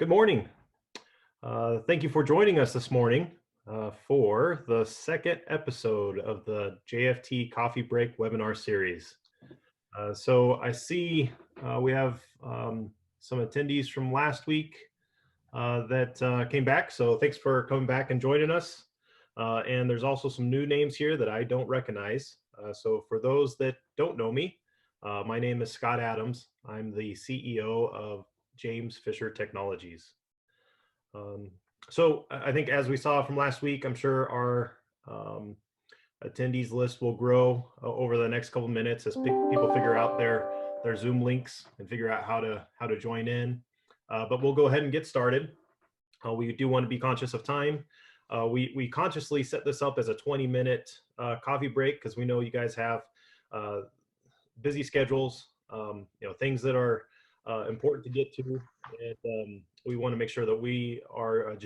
Good morning. Thank you for joining us this morning for the second episode of the JFT Coffee Break webinar series. So I see we have some attendees from last week that came back. So thanks for coming back and joining us. And there's also some new names here that I don't recognize. So for those that don't know me, my name is Scott Adams. I'm the CEO of James Fisher Technologies. So I think as we saw from last week, I'm sure our attendees list will grow over the next couple of minutes as people figure out their Zoom links and figure out how to join in. But we'll go ahead and get started. We do want to be conscious of time. We consciously set this up as a 20-minute coffee break because we know you guys have busy schedules, things that are important to get to, and we want to make sure that we are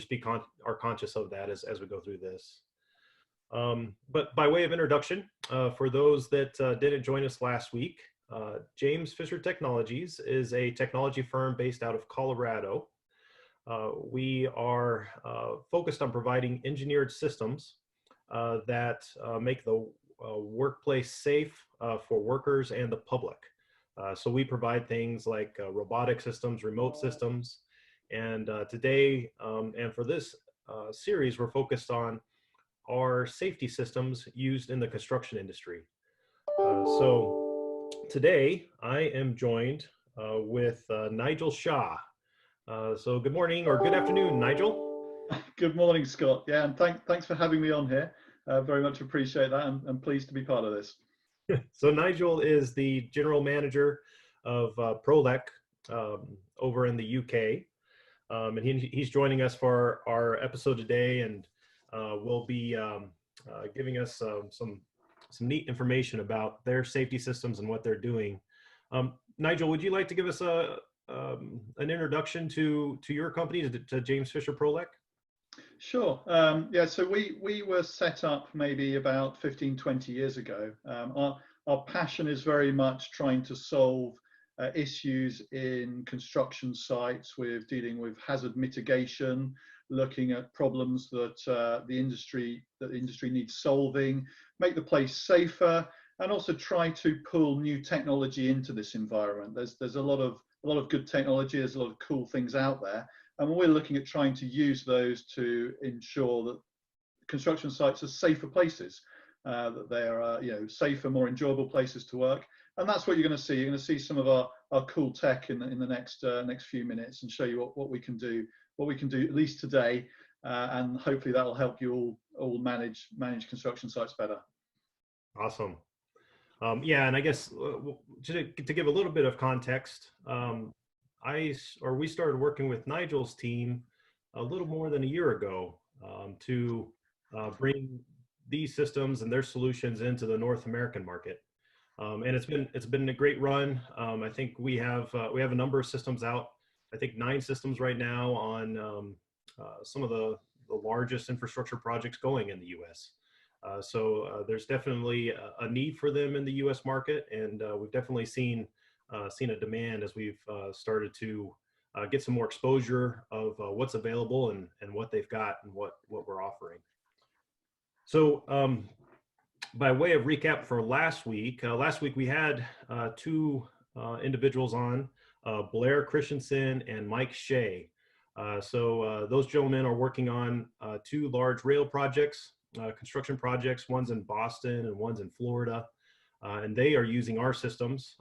are conscious of that as we go through this. But by way of introduction, for those that didn't join us last week, James Fisher Technologies is a technology firm based out of Colorado. We are focused on providing engineered systems that make the workplace safe for workers and the public. So we provide things like robotic systems, remote systems, and today and for this series, we're focused on our safety systems used in the construction industry. So today I am joined with Nigel Shaw. So good morning or good afternoon, Nigel. Good morning, Scott. Yeah, and thanks for having me on here. Very much appreciate that, and I'm pleased to be part of this. So Nigel is the general manager of Prolec over in the UK, and he's joining us for our episode today, and will be giving us some neat information about their safety systems and what they're doing. Nigel, would you like to give us an introduction to your company, to James Fisher Prolec? Sure. Yeah, so we were set up maybe about 15, 20 years ago. Our passion is very much trying to solve issues in construction sites with dealing with hazard mitigation, looking at problems that the industry needs solving, make the place safer, and also try to pull new technology into this environment. There's a lot of good technology, there's a lot of cool things out there. And we're looking at trying to use those to ensure that construction sites are safer places, that they are safer, more enjoyable places to work. And that's what you're going to see. You're going to see some of our cool tech in the next few minutes, and show you what we can do, at least today, and hopefully that will help you all manage construction sites better. Awesome. Yeah, and I guess to give a little bit of context. We started working with Nigel's team a little more than a year ago to bring these systems and their solutions into the North American market, and it's been a great run. I think we have a number of systems out. I think 9 systems right now on some of the largest infrastructure projects going in the U.S. So there's definitely a need for them in the U.S. market, and we've definitely seen a demand as we've started to get some more exposure of what's available and what they've got and what we're offering. So by way of recap for last week we had 2 individuals on, Blair Christensen and Mike Shea. So those gentlemen are working on 2 large rail projects, construction projects. One's in Boston and one's in Florida. And they are using our systems,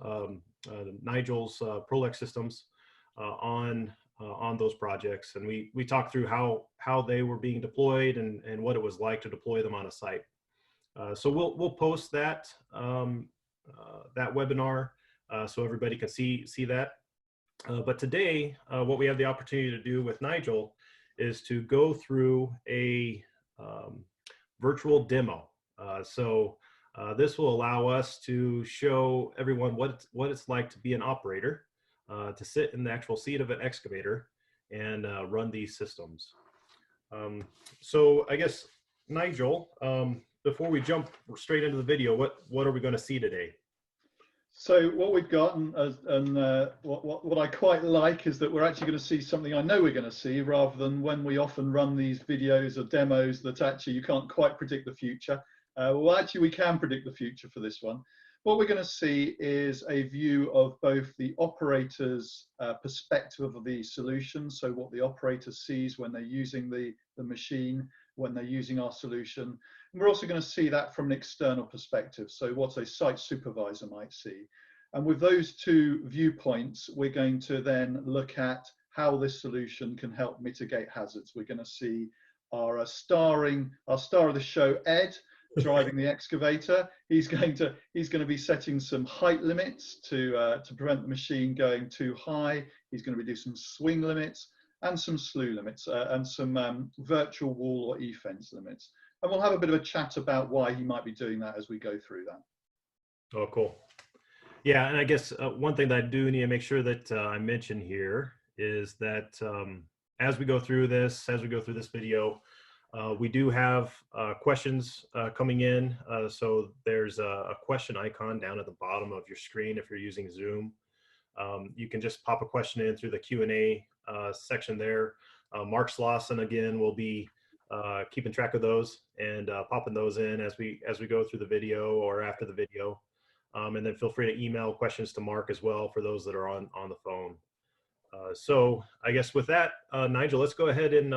Nigel's Prolec systems, on those projects. And we talked through how they were being deployed and what it was like to deploy them on a site. So we'll post that webinar so everybody can see that. But today, what we have the opportunity to do with Nigel is to go through a virtual demo. This will allow us to show everyone what it's like to be an operator, to sit in the actual seat of an excavator and run these systems. So I guess, Nigel, before we jump straight into the video, what are we going to see today? So what we've got, and what I quite like, is that we're actually going to see something I know we're going to see, rather than when we often run these videos or demos that actually you can't quite predict the future. Well, actually we can predict the future for this one. What we're going to see is a view of both the operator's perspective of the solution, so what the operator sees when they're using the machine, when they're using our solution. And we're also going to see that from an external perspective, so what a site supervisor might see. And with those two viewpoints, we're going to then look at how this solution can help mitigate hazards. We're going to see our star of the show, Ed, driving the excavator. He's going to be setting some height limits to prevent the machine going too high. He's going to be doing some swing limits and some slew limits and some virtual wall or e-fence limits. And we'll have a bit of a chat about why he might be doing that as we go through that. Oh, cool. Yeah, and I guess one thing that I do need to make sure that I mention here is that as we go through this video, we do have questions coming in. So there's a question icon down at the bottom of your screen if you're using Zoom. You can just pop a question in through the Q&A section there. Mark Slauson, again, will be keeping track of those and popping those in as we go through the video or after the video. And then feel free to email questions to Mark as well for those that are on the phone. So I guess with that, Nigel, let's go ahead and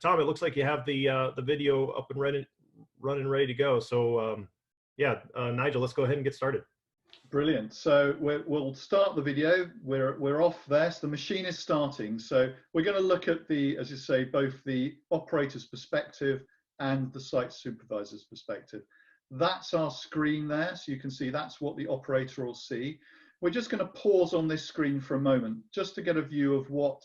Tom, it looks like you have the video up and running ready to go. So yeah, Nigel, let's go ahead and get started. Brilliant. So we'll start the video. We're off there. So the machine is starting. So we're going to look at as you say, both the operator's perspective and the site supervisor's perspective. That's our screen there. So you can see that's what the operator will see. We're just going to pause on this screen for a moment just to get a view of what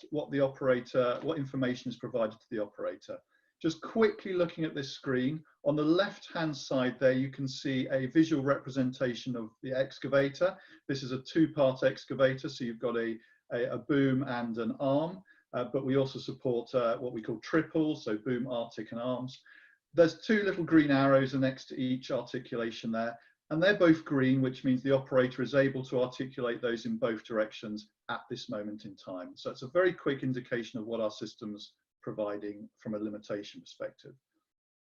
information is provided to the operator. Just quickly looking at this screen, on the left-hand side there, you can see a visual representation of the excavator. This is a two-part excavator, so you've got a boom and an arm, but we also support what we call triples, so boom, artic, and arms. There's two little green arrows next to each articulation there, and they're both green, which means the operator is able to articulate those in both directions at this moment in time. So it's a very quick indication of what our system's providing from a limitation perspective.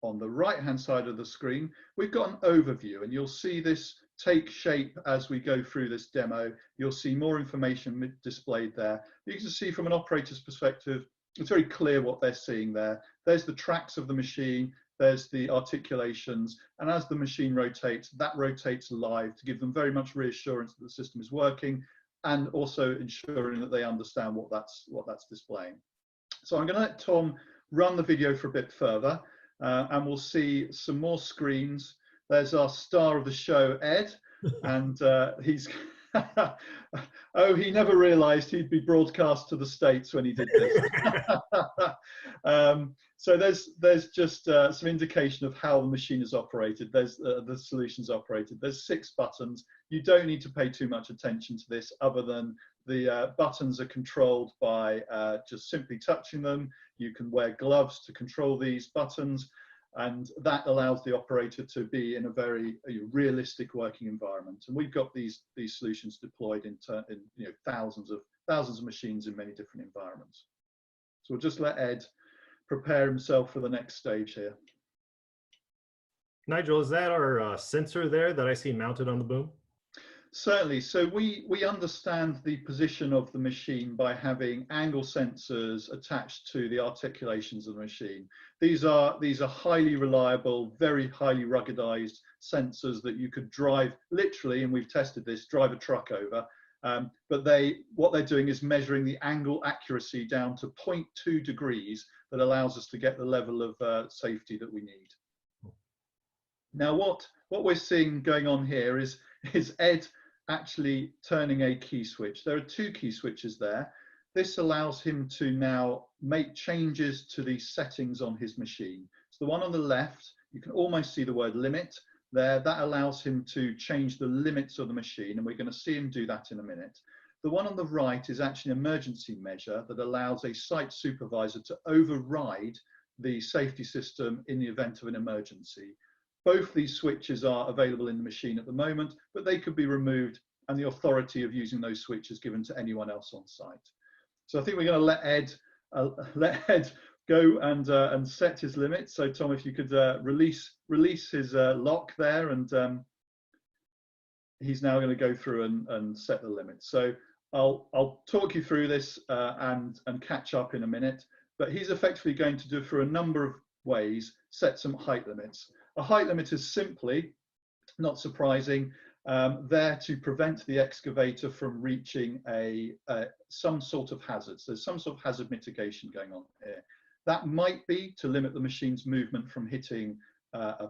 On the right-hand side of the screen, we've got an overview, and you'll see this take shape as we go through this demo. You'll see more information displayed there. You can see from an operator's perspective, it's very clear what they're seeing there. There's the tracks of the machine, there's the articulations, and as the machine rotates, that rotates live to give them very much reassurance that the system is working, and also ensuring that they understand what that's displaying. So I'm going to let Tom run the video for a bit further, and we'll see some more screens. There's our star of the show, Ed, and he's oh, he never realized he'd be broadcast to the States when he did this. So there's just some indication of how the machine is operated. There's the solution's operated. There's 6 buttons. You don't need to pay too much attention to this, other than the buttons are controlled by just simply touching them. You can wear gloves to control these buttons, and that allows the operator to be in a very realistic working environment. And we've got these solutions deployed in thousands of machines in many different environments. So we'll just let Ed prepare himself for the next stage here. Nigel, is that our sensor there that I see mounted on the boom? Certainly. So we understand the position of the machine by having angle sensors attached to the articulations of the machine. These are highly reliable, very highly ruggedized sensors that you could drive literally, and we've tested this, drive a truck over. But what they're doing is measuring the angle accuracy down to 0.2 degrees that allows us to get the level of safety that we need. Now, what we're seeing going on here is Ed actually turning a key switch. There are 2 key switches there. This allows him to now make changes to the settings on his machine. So the one on the left, you can almost see the word limit there. That allows him to change the limits of the machine, and we're going to see him do that in a minute. The one on the right is actually an emergency measure that allows a site supervisor to override the safety system in the event of an emergency. Both these switches are available in the machine at the moment, but they could be removed and the authority of using those switches given to anyone else on site. So I think we're going to let Ed go and set his limits. So Tom, if you could release his lock there, and he's now going to go through and set the limits. So I'll talk you through this and catch up in a minute. But he's effectively going to do, through a number of ways, set some height limits. A height limit is simply, not surprising, there to prevent the excavator from reaching some sort of hazard. So there's some sort of hazard mitigation going on here. That might be to limit the machine's movement from hitting a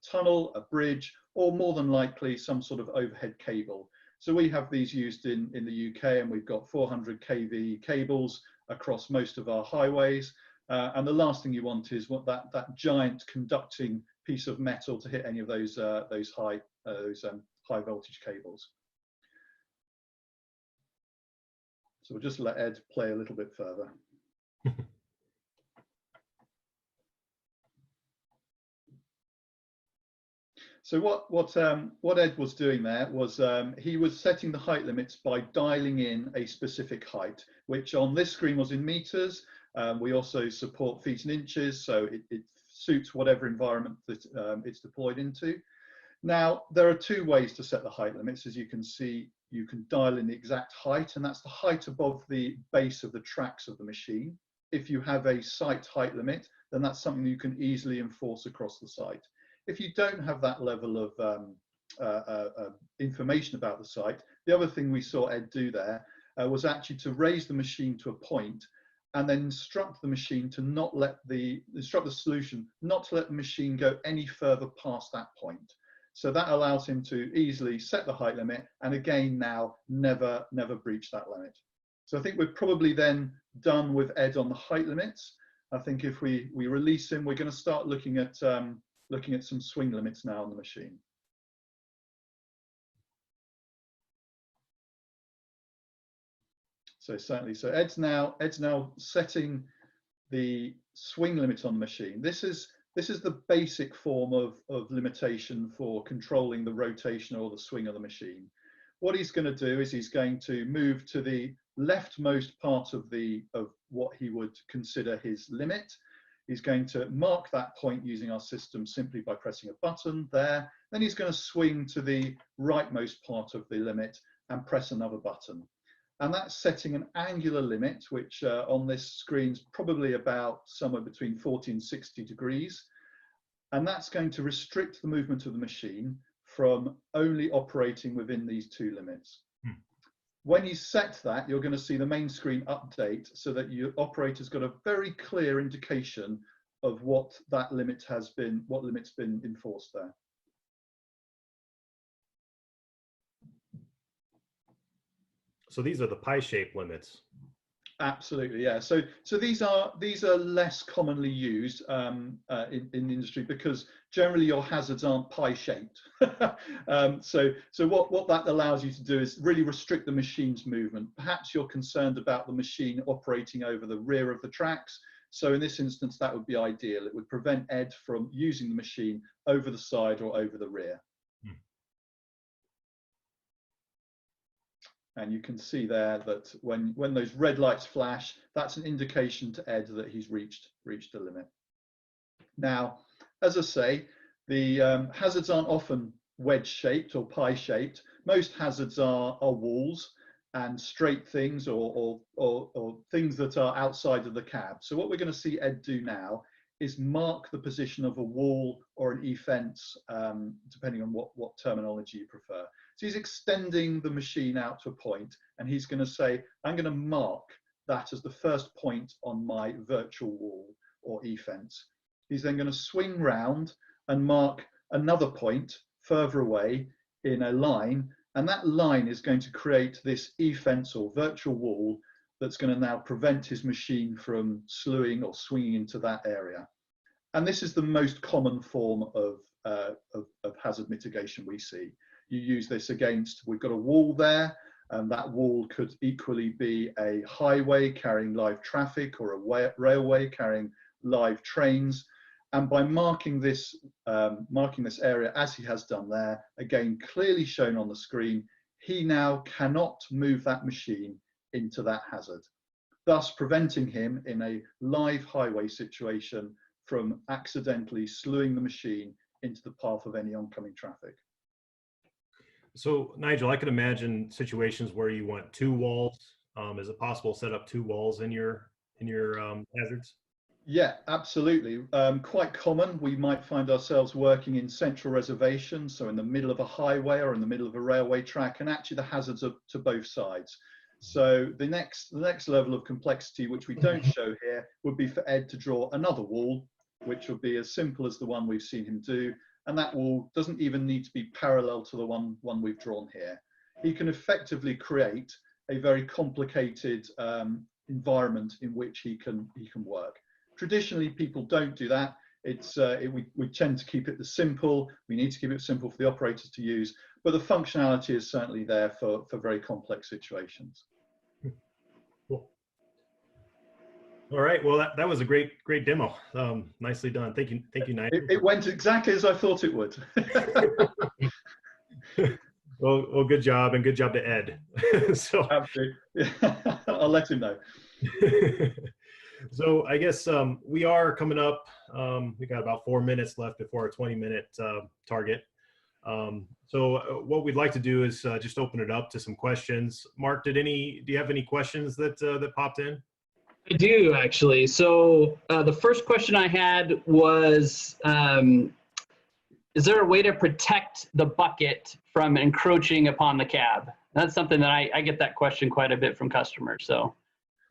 tunnel, a bridge, or more than likely some sort of overhead cable. So we have these used in the UK, and we've got 400 kV cables across most of our highways. And the last thing you want is that giant conducting piece of metal to hit any of those high voltage cables. So we'll just let Ed play a little bit further. So what Ed was doing there was he was setting the height limits by dialing in a specific height, which on this screen was in meters. We also support feet and inches, so it suits whatever environment that it's deployed into. Now, there are two ways to set the height limits. As you can see, you can dial in the exact height, and that's the height above the base of the tracks of the machine. If you have a site height limit, then that's something you can easily enforce across the site. If you don't have that level of information about the site, the other thing we saw Ed do there was actually to raise the machine to a point and then instruct the machine to instruct the solution not to let the machine go any further past that point. So that allows him to easily set the height limit, and again now never breach that limit. So I think we're probably then done with Ed on the height limits. I think if we release him, we're going to start looking at some swing limits now on the machine. So certainly, so Ed's now setting the swing limit on the machine. This is the basic form of limitation for controlling the rotation or the swing of the machine. What he's going to do is he's going to move to the leftmost part of what he would consider his limit. He's going to mark that point using our system simply by pressing a button there. Then he's going to swing to the rightmost part of the limit and press another button. And that's setting an angular limit, which on this screen is probably about somewhere between 40 and 60 degrees. And that's going to restrict the movement of the machine from only operating within these two limits. When you set that, you're going to see the main screen update so that your operator's got a very clear indication of what that limit has been, what limit's been enforced there. So these are the pie-shaped limits. Absolutely, yeah. So these are less commonly used in the industry because generally your hazards aren't pie-shaped. So what that allows you to do is really restrict the machine's movement. Perhaps you're concerned about the machine operating over the rear of the tracks. So in this instance, that would be ideal. It would prevent Ed from using the machine over the side or over the rear. And you can see there that when those red lights flash, that's an indication to Ed that he's reached the limit. Now, as I say, the hazards aren't often wedge-shaped or pie-shaped. Most hazards are walls and straight things or things that are outside of the cab. So what we're going to see Ed do now is mark the position of a wall or an e-fence, depending on what terminology you prefer. So he's extending the machine out to a point, and he's going to say, I'm going to mark that as the first point on my virtual wall or e-fence. He's then going to swing round and mark another point further away in a line, and that line is going to create this e-fence or virtual wall that's going to now prevent his machine from slewing or swinging into that area. And this is the most common form of hazard mitigation we see. You use this against, we've got a wall there, and that wall could equally be a highway carrying live traffic or a railway carrying live trains. And by marking this area as he has done there, again, clearly shown on the screen, he now cannot move that machine into that hazard, thus preventing him in a live highway situation from accidentally slewing the machine into the path of any oncoming traffic. So Nigel, I could imagine situations where you want two walls. Is it possible to set up two walls in your hazards? Yeah, absolutely. Quite common. We might find ourselves working in central reservations, so in the middle of a highway or in the middle of a railway track, and actually the hazards are to both sides. So the next level of complexity, which we don't show here, would be for Ed to draw another wall, which would be as simple as the one we've seen him do, and that wall doesn't even need to be parallel to the one we've drawn here. He can effectively create a very complicated environment in which he can work. Traditionally, people don't do that. We tend to keep it simple. We need to keep it simple for the operators to use, but the functionality is certainly there for very complex situations. Cool. All right. Well, that was a great demo. Nicely done. Thank you, Nigel. It went exactly as I thought it would. Well, good job, and good job to Ed. So, absolutely. I'll let him know. So I guess we are coming up. We got about 4 minutes left before our 20-minute target. So what we'd like to do is just open it up to some questions. Mark, do you have any questions that popped in? I do, actually. So the first question I had was, is there a way to protect the bucket from encroaching upon the cab? That's something that I get that question quite a bit from customers. So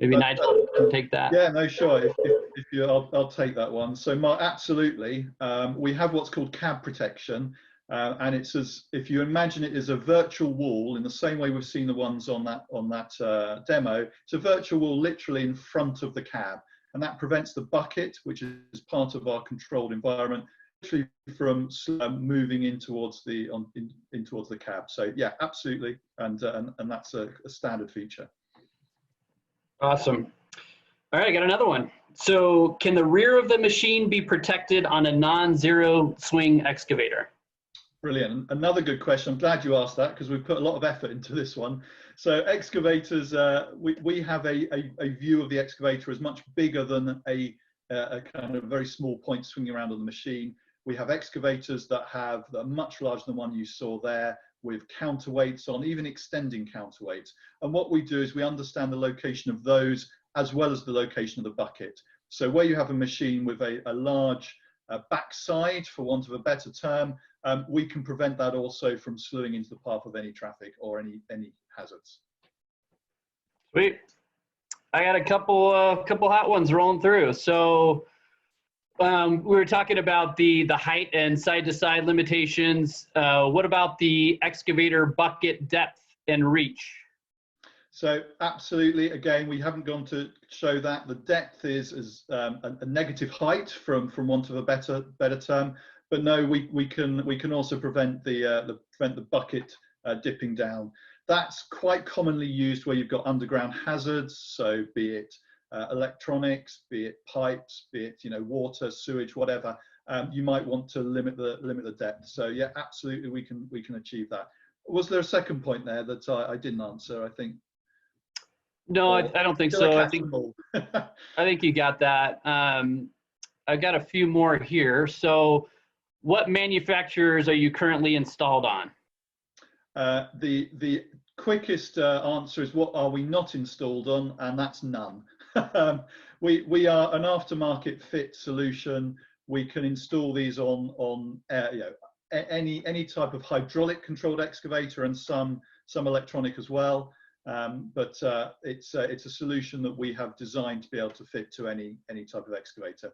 maybe Nigel can take that. Yeah, no, sure. If you, I'll take that one. So, Mark, absolutely. We have what's called cab protection, and it's if you imagine it as a virtual wall in the same way we've seen the ones on that demo. It's a virtual wall literally in front of the cab, and that prevents the bucket, which is part of our controlled environment, literally from moving in towards the cab. So, yeah, absolutely, and that's a standard feature. Awesome. All right, I got another one. So can the rear of the machine be protected on a non-zero swing excavator? Brilliant. Another good question. I'm glad you asked that because we've put a lot of effort into this one. So excavators, we have a view of the excavator as much bigger than a kind of very small point swinging around on the machine. We have excavators that are much larger than the one you saw there, with counterweights on, even extending counterweights. And what we do is we understand the location of those as well as the location of the bucket. So where you have a machine with a large backside, for want of a better term, we can prevent that also from slewing into the path of any traffic or any hazards. Sweet. I got a couple hot ones rolling through. So we were talking about the height and side-to-side limitations. What about the excavator bucket depth and reach? So absolutely, again, we haven't gone to show that. The depth is a negative height, from want of a better term. But no, we can also prevent the bucket dipping down. That's quite commonly used where you've got underground hazards. So be it electronics, be it pipes, be it water, sewage, whatever. You might want to limit the depth. So yeah, absolutely, we can achieve that. Was there a second point there that I didn't answer? I think. No, I don't think so. I think you got that. I've got a few more here. So, what manufacturers are you currently installed on? The quickest answer is what are we not installed on, and that's none. We are an aftermarket fit solution. We can install these on any type of hydraulic controlled excavator and some electronic as well. But it's a solution that we have designed to be able to fit to any type of excavator.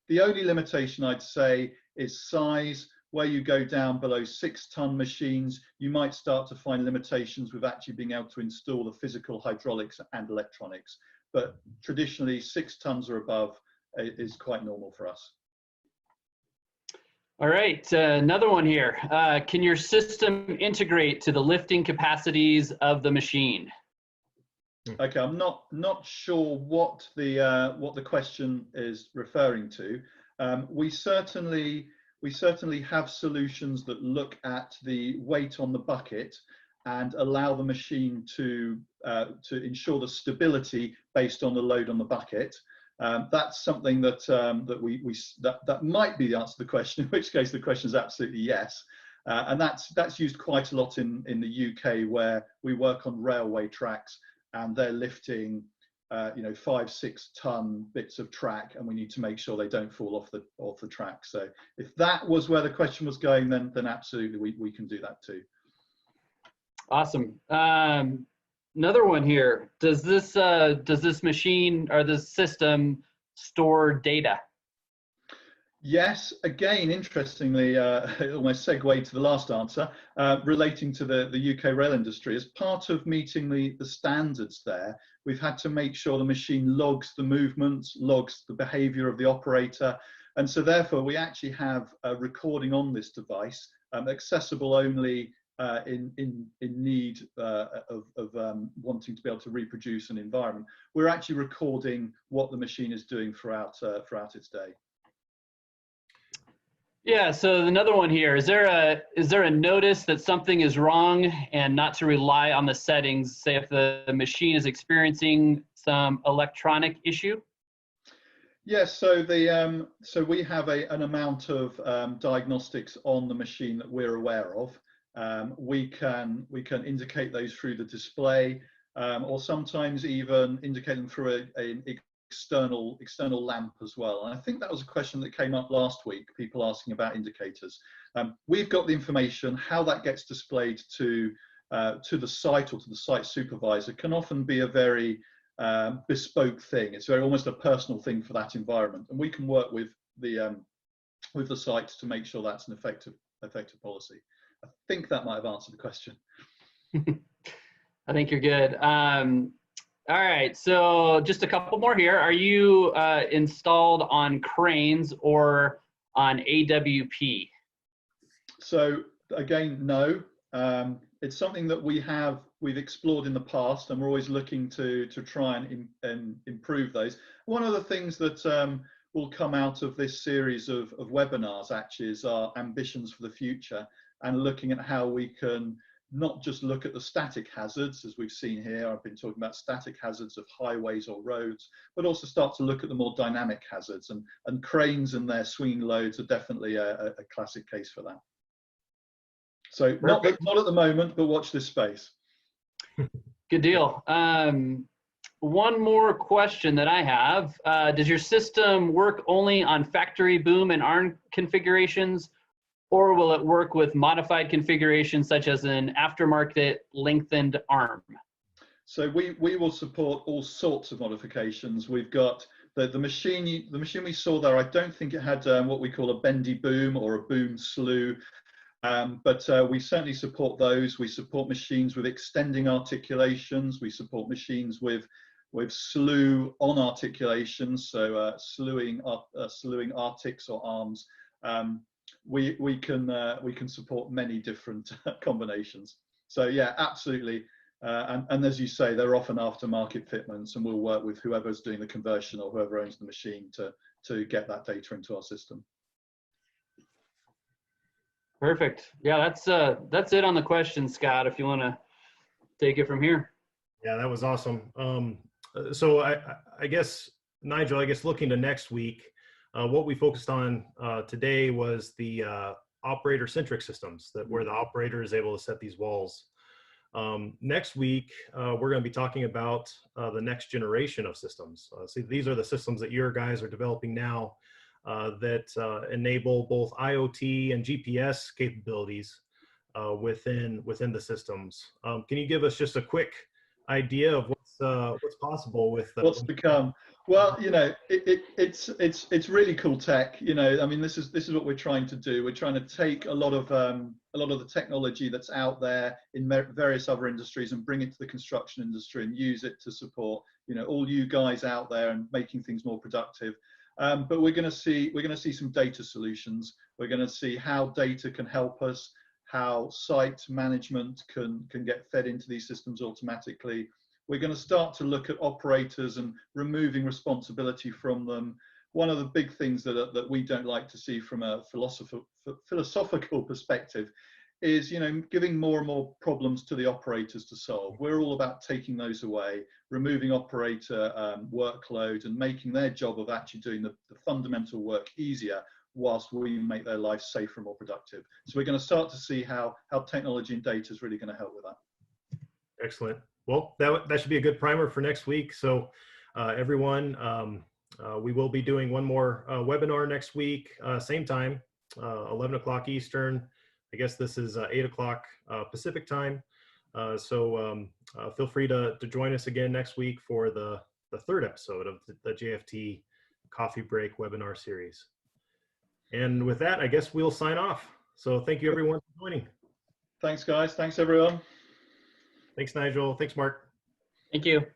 The only limitation I'd say is size. Where you go down below 6-ton machines, you might start to find limitations with actually being able to install the physical hydraulics and electronics. But traditionally, 6 tons or above is quite normal for us. All right, another one here. Can your system integrate to the lifting capacities of the machine? Okay, I'm not sure what the question is referring to. We certainly have solutions that look at the weight on the bucket and allow the machine to ensure the stability based on the load on the bucket. That's something that that might be the answer to the question, in which case the question is absolutely yes. And that's used quite a lot in the UK, where we work on railway tracks and they're lifting 5-6 ton bits of track, and we need to make sure they don't fall off the track. So if that was where the question was going, then absolutely we can do that too. Awesome. Another one here. Does this machine or this system store data? Yes, again, interestingly, almost segue to the last answer, relating to the UK rail industry. As part of meeting the standards there, we've had to make sure the machine logs the movements, logs the behavior of the operator. And so therefore, we actually have a recording on this device, accessible only in need of wanting to be able to reproduce an environment. We're actually recording what the machine is doing throughout its day. Yeah, so another one here. Is there a notice that something is wrong and not to rely on the settings, say if the machine is experiencing some electronic issue? Yes, so so we have an amount of diagnostics on the machine that we're aware of. We can indicate those through the display, or sometimes even indicate them through an external lamp as well. And I think that was a question that came up last week, people asking about indicators. We've got the information. How that gets displayed to the site or to the site supervisor can often be a very bespoke thing. It's almost a personal thing for that environment, and we can work with the site to make sure that's an effective policy. I think that might have answered the question. I think you're good. All right, so just a couple more here. Are you installed on cranes or on AWP? So again, no. It's something that we've explored in the past, and we're always looking to try and improve those. One of the things that will come out of this series of webinars actually is our ambitions for the future, and looking at how we can not just look at the static hazards, as we've seen here. I've been talking about static hazards of highways or roads, but also start to look at the more dynamic hazards, and cranes and their swinging loads are definitely a classic case for that. So not at the moment, but watch this space. Good deal. One more question that I have. Does your system work only on factory boom and arm configurations, or will it work with modified configurations such as an aftermarket lengthened arm? So we will support all sorts of modifications. We've got the machine we saw there. I don't think it had what we call a bendy boom or a boom slew, but we certainly support those. We support machines with extending articulations. We support machines with slew on articulations, so slewing artics or arms. We can support many different combinations. So yeah, absolutely. And as you say, they're often aftermarket fitments, and we'll work with whoever's doing the conversion or whoever owns the machine to get that data into our system. Perfect. Yeah, that's it on the question, Scott, if you want to take it from here. Yeah, that was awesome. So I guess, Nigel, looking to next week, what we focused on today was the operator-centric systems, where the operator is able to set these walls. Next week, we're going to be talking about the next generation of systems. See, these are the systems that your guys are developing now that enable both IoT and GPS capabilities within the systems. Can you give us just a quick idea of what's possible with what's become? Well, it's really cool tech. I mean, this is what we're trying to do. We're trying to take a lot of the technology that's out there in various other industries and bring it to the construction industry and use it to support all you guys out there and making things more productive. But we're going to see some data solutions. We're going to see how data can help us, how site management can get fed into these systems automatically. We're going to start to look at operators and removing responsibility from them. One of the big things that we don't like to see from a philosophical perspective is, giving more and more problems to the operators to solve. We're all about taking those away, removing operator workload, and making their job of actually doing the fundamental work easier, whilst we make their life safer and more productive. So we're going to start to see how technology and data is really going to help with that. Excellent. Well, that should be a good primer for next week. So everyone, we will be doing one more webinar next week, same time, 11 o'clock Eastern. I guess this is 8 o'clock Pacific time. So feel free to join us again next week for the third episode of the JFT Coffee Break webinar series. And with that, I guess we'll sign off. So thank you everyone for joining. Thanks, guys. Thanks, everyone. Thanks, Nigel. Thanks, Mark. Thank you.